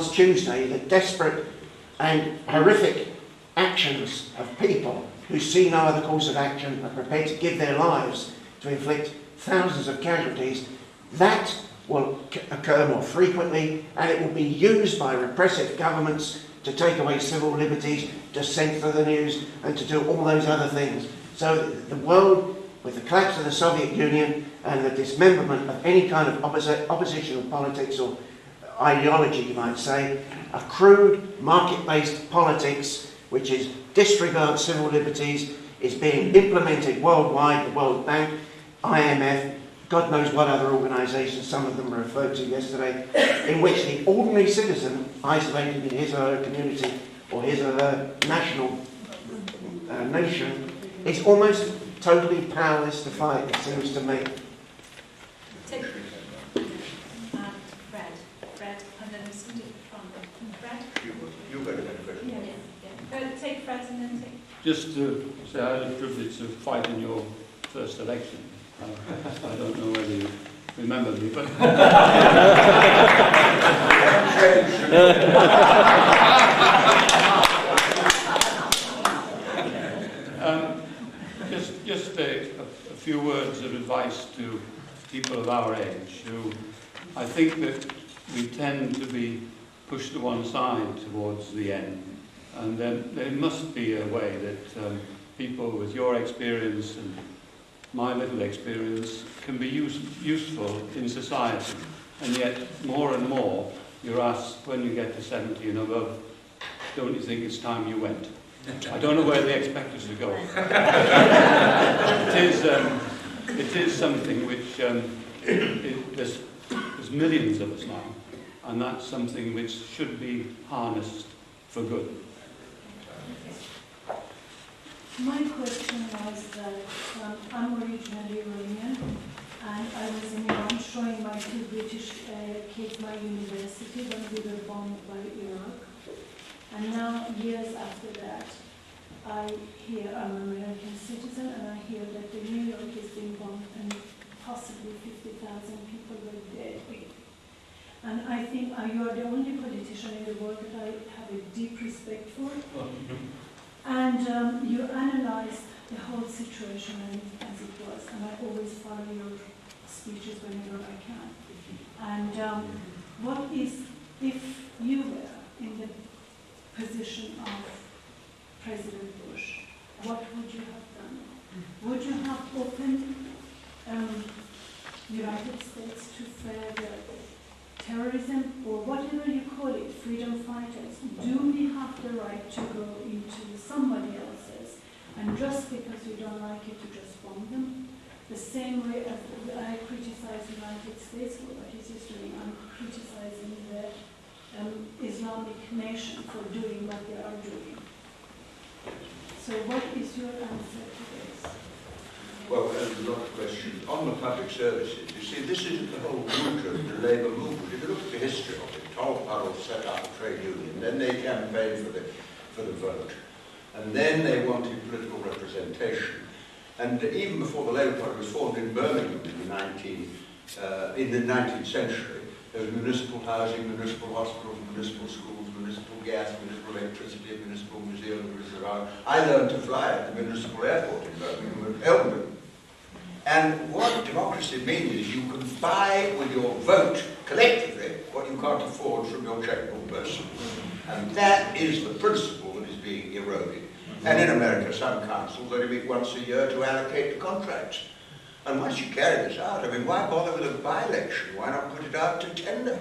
last Tuesday the desperate and horrific actions of people who see no other course of action, are prepared to give their lives to inflict thousands of casualties, that will occur more frequently, and it will be used by repressive governments to take away civil liberties, to censor the news, and to do all those other things. So the world, with the collapse of the Soviet Union and the dismemberment of any kind of oppositional politics or ideology, you might say, a crude market-based politics which is disregards civil liberties is being implemented worldwide. The World Bank, IMF, God knows what other organisations, some of them were referred to yesterday, in which the ordinary citizen, isolated in his or her community or his or her national nation, is almost totally powerless to fight, it seems to me. Take Fred, and then somebody from Fred. You got a question. Yeah. Take Fred and then take. Just to say, I had the privilege of fighting your first election. I don't know whether you remember me, but just a few words of advice to people of our age who I think that we tend to be pushed to one side towards the end, and then there must be a way that people with your experience and my little experience can be useful in society, and yet more and more you're asked when you get to 70 and above, don't you think it's time you went? I don't know where they expect us to go. It is something which there's millions of us now, and that's something which should be harnessed for good. My question was that I'm originally Iranian, and I was in Iran showing my two British kids my university when we were bombed by Iraq. And now, years after that, I hear, I'm an American citizen, and I hear that the New York is being bombed and possibly 50,000 people were dead. And I think you are the only politician in the world that I have a deep respect for. And you analyzed the whole situation as it was, and I always follow your speeches whenever I can. And what is, if you were in the position of President Bush, what would you have done? Would you have opened the United States to further terrorism, or whatever you call it, freedom fighters? Do we have the right to go into somebody else's, and just because we don't like it, to just bomb them? The same way as I criticize the United States for what it is doing, I'm criticizing the Islamic nation for doing what they are doing. So what is your answer to this? Well, there's a lot of questions. On the public services, you see, this isn't the whole root of the Labour movement. If you look at the history of it, Tom Puddle set up a trade union, then they campaigned for the vote, and then they wanted political representation. And even before the Labour Party was formed in Birmingham in the 19th century, there was municipal housing, municipal hospitals, municipal schools, municipal gas, municipal electricity, municipal museum, municipal art. I learned to fly at the municipal airport in Birmingham with Elmwood. And what democracy means is you can buy with your vote collectively what you can't afford from your checkbook person. And that is the principle that is being eroded. And in America, some councils only meet once a year to allocate the contracts. And once you carry this out, I mean, why bother with a by-election? Why not put it out to tender?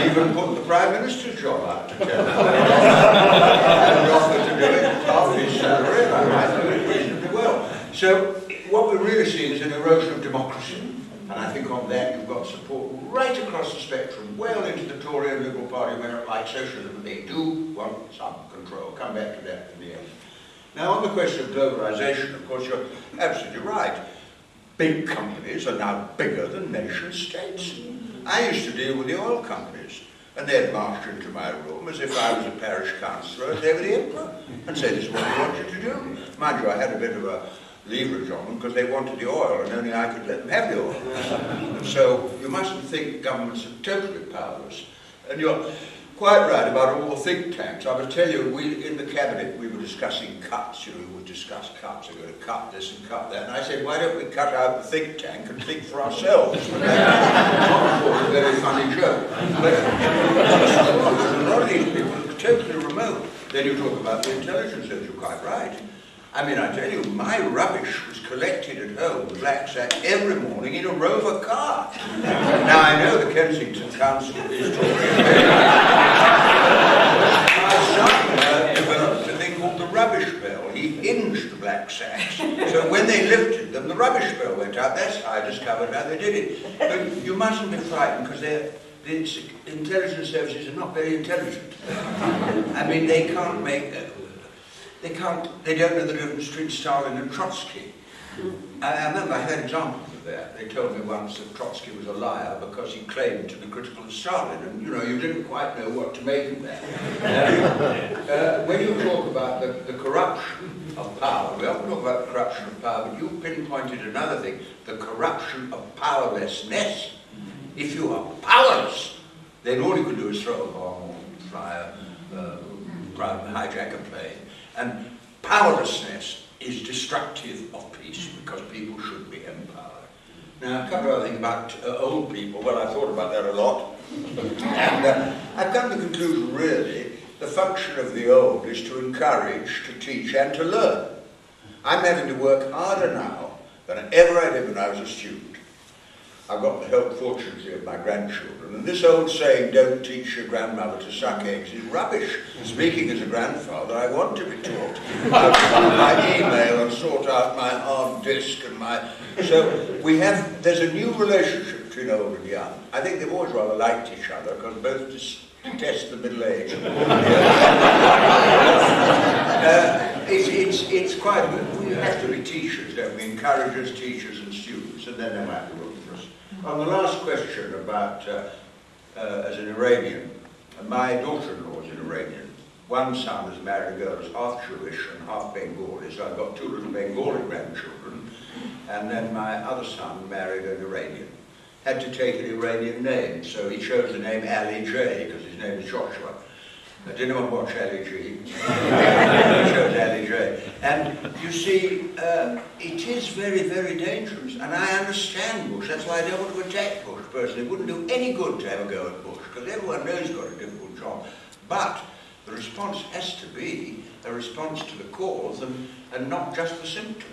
Even put the Prime Minister's job out to tender. And offer to do it half his salary, and I might do it reasonably well. So what we're really seeing is an erosion of democracy. And I think on that you've got support right across the spectrum, well into the Tory and Liberal Party, where like socialism, they do want some control. I'll come back to that in the end. Now, on the question of globalization, of course, you're absolutely right. Big companies are now bigger than nation states. I used to deal with the oil companies, and they'd march into my room as if I was a parish councillor and they were the emperor, and say, this is what we want you to do. Mind you, I had a bit of a leverage on them because they wanted the oil, and only I could let them have the oil. So you mustn't think governments are totally powerless. And you're quite right about all the think tanks. I must tell you, in the cabinet we were discussing cuts. You know, we would discuss cuts. We're going to cut this and cut that. And I said, why don't we cut out the think tank and think for ourselves? But that's not a very funny joke. But a lot of these people are totally remote. Then you talk about the intelligence, and you're quite right. I mean, I tell you, my rubbish was collected at home, the black sack, every morning in a Rover car. Now, I know the Kensington Council is talking about my son developed a thing called the rubbish bell. He hinged the black sacks. So when they lifted them, the rubbish bell went out. That's how I discovered how they did it. But you mustn't be frightened, because the intelligence services are not very intelligent. I mean, they can't make... They don't know the difference between Stalin and Trotsky. I remember I had examples of that. They told me once that Trotsky was a liar because he claimed to be critical of Stalin, and you know, you didn't quite know what to make of that. When you talk about the corruption of power, we often talk about the corruption of power, but you pinpointed another thing, the corruption of powerlessness. If you are powerless, then all you can do is throw a bomb or fly hijack a plane. And powerlessness is destructive of peace, because people should be empowered. Now, I've come to think about old people. Well, I thought about that a lot. And I've come to the conclusion, really, the function of the old is to encourage, to teach, and to learn. I'm having to work harder now than ever I did when I was a student. I've got the help, fortunately, of my grandchildren. And this old saying, don't teach your grandmother to suck eggs, is rubbish. Speaking as a grandfather, I want to be taught how to find my email and sort out my hard disk and my... So there's a new relationship between old and young. I think they've always rather liked each other, because both detest the middle age. It's quite good. We have to be teachers, don't we? Encouragers, teachers and students, and then they might be working for us. On the last question about, as an Iranian, my daughter-in-law is an Iranian. One son has married a girl who's half Jewish and half Bengali, so I've got two little Bengali grandchildren. And then my other son married an Iranian. Had to take an Iranian name, so he chose the name Ali J, because his name is Joshua. Did anyone watch Ali G? He chose Ali J. And you see, it is very, very dangerous. And I understand Bush. That's why I don't want to attack Bush personally. It wouldn't do any good to have a go at Bush, because everyone knows he's got a difficult job. But the response has to be a response to the cause and not just the symptom.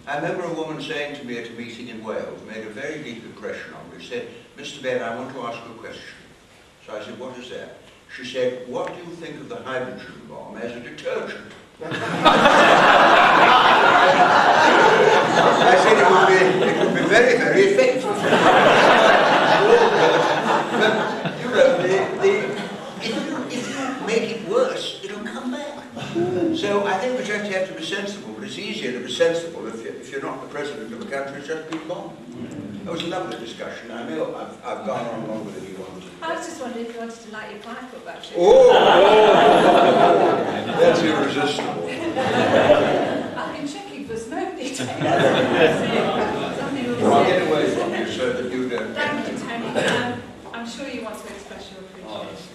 I remember a woman saying to me at a meeting in Wales, made a very deep impression on me. She said, Mr. Benn, I want to ask you a question. So I said, what is that? She said, what do you think of the hydrogen bomb as a detergent? I said it would be very, very effective. But, you know, if you make it worse, it'll come back. So I think we just have to be sensible, but it's easier to be sensible if you're not the president of a country, it's just be bomb. It was a lovely discussion. I know I've gone on longer than you wanted. I was just wondering if you wanted to light your pipe up, actually. Oh! That's irresistible. I've been checking for smoke details. I'll get away from you so that you don't... Thank you, Tony. I'm sure you want to express your appreciation.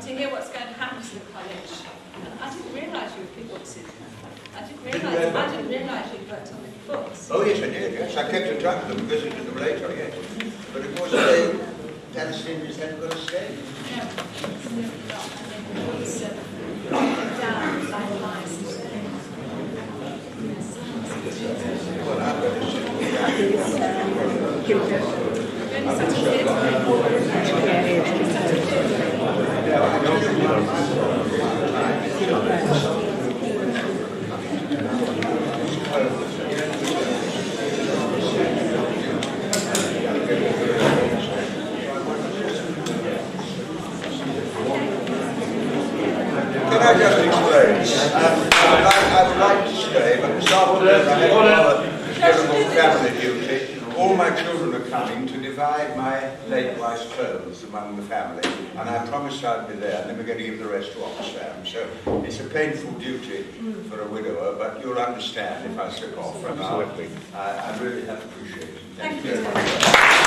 To hear what's going to happen to the college. And I didn't realise you were kickboxing. I didn't realise you'd worked on the books. Oh yes, I did, yes. I kept in touch with them, visited them later, yes. But of course, Palestinians hadn't got a state. No, absolutely not. And then it was down by the lines. Well, I've got to sit. Really such a Can I just explain? I would like to stay, but this afternoon I have terrible family duty. All my children are coming to divide my late wife's clothes among the family, and I promised I'd be there, and then we're going to give the rest to Oxfam. So it's a painful duty for a widower, but you'll understand if I slip off from now. I really have appreciated it. Thank you very much.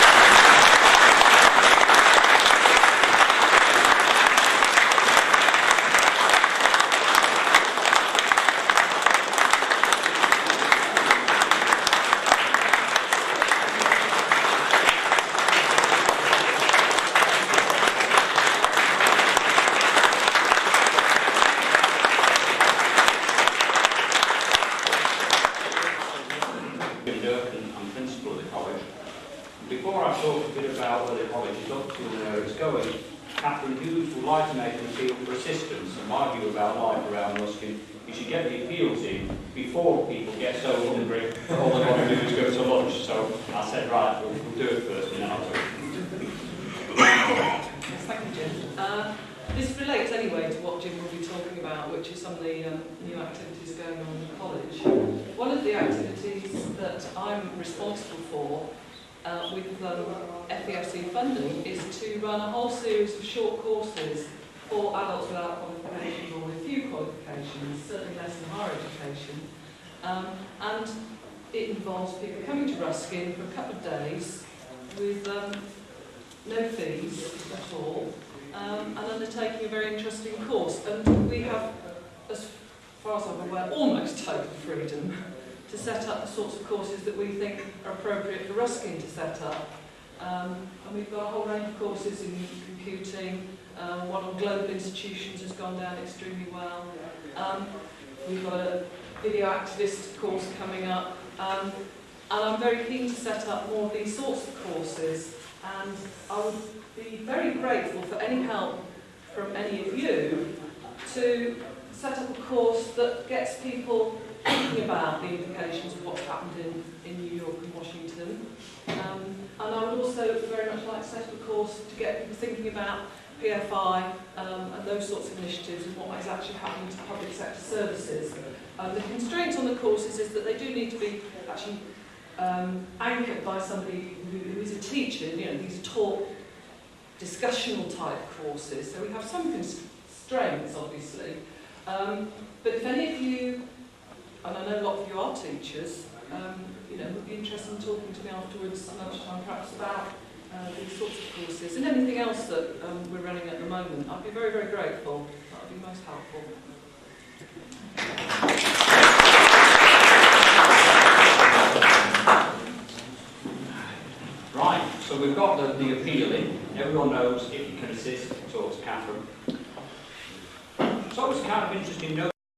I'm principal of the college. Before I talk a bit about where the college is up to and where it's going, Catherine Hughes would like to make an appeal for assistance. And my view about life around Ruskin, you should get the appeals in before people get so hungry that all they want to do is go to lunch. So I said, right, we'll do it first and then I'll talk. Yes, thank you, Jim. This relates anyway to what Jim will be talking about, which is some of the new activities going on in the college. One of the activities that I'm responsible for with FEFC funding is to run a whole series of short courses for adults without qualifications or with few qualifications, certainly less than higher education. And it involves people coming to Ruskin for a couple of days with no fees at all, and undertaking a very interesting course. And we have, as far as I'm aware, almost total freedom to set up the sorts of courses that we think are appropriate for Ruskin to set up. And we've got a whole range of courses in computing. One on global institutions has gone down extremely well. We've got a video activist course coming up. And I'm very keen to set up more of these sorts of courses. And I would be very grateful for any help from any of you to set up a course that gets people thinking about the implications of what's happened in New York and Washington. And I would also very much like to set up a course to get people thinking about PFI and those sorts of initiatives and what is actually happening to public sector services. The constraint on the courses is that they do need to be actually anchored by somebody who is a teacher. You know, these are taught discussional type courses, so we have some constraints, obviously. But if any of you, and I know a lot of you are teachers, you know, would be interested in talking to me afterwards, lunchtime, perhaps about these sorts of courses and anything else that we're running at the moment, I'd be very, very grateful. That would be most helpful. Right, so we've got the appeal in. Everyone knows if you can assist, talk to Catherine. So it's kind of interesting note.